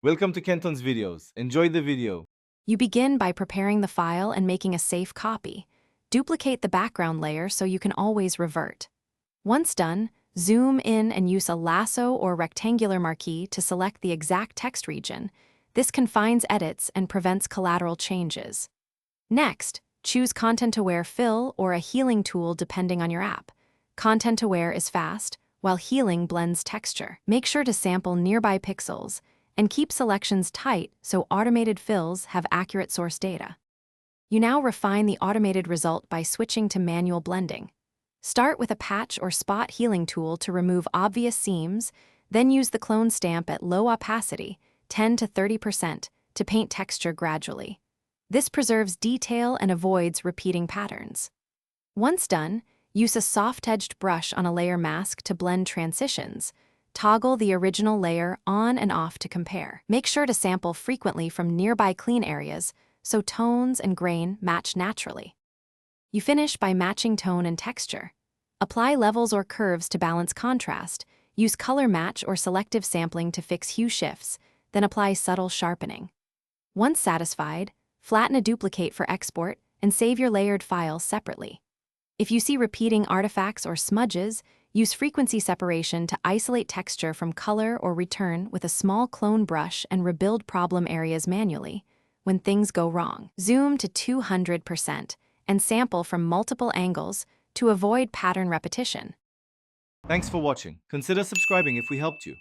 Welcome to Kenton's videos. Enjoy the video. You begin by preparing the file and making a safe copy. Duplicate the background layer so you can always revert. Once done, zoom in and use a lasso or rectangular marquee to select the exact text region. This confines edits and prevents collateral changes. Next, choose Content-Aware Fill or a healing tool depending on your app. Content-Aware is fast, while healing blends texture. Make sure to sample nearby pixels and keep selections tight so automated fills have accurate source data. You now refine the automated result by switching to manual blending. Start with a patch or spot healing tool to remove obvious seams, then use the clone stamp at low opacity, 10 to 30%, to paint texture gradually. This preserves detail and avoids repeating patterns. Once done, use a soft-edged brush on a layer mask to blend transitions. Toggle the original layer on and off to compare. Make sure to sample frequently from nearby clean areas so tones and grain match naturally. You finish by matching tone and texture. Apply levels or curves to balance contrast. Use color match or selective sampling to fix hue shifts, then apply subtle sharpening. Once satisfied, flatten a duplicate for export and save your layered files separately. If you see repeating artifacts or smudges, use frequency separation to isolate texture from color or return with a small clone brush and rebuild problem areas manually. When things go wrong, zoom to 200% and sample from multiple angles to avoid pattern repetition. Thanks for watching. Consider subscribing if we helped you.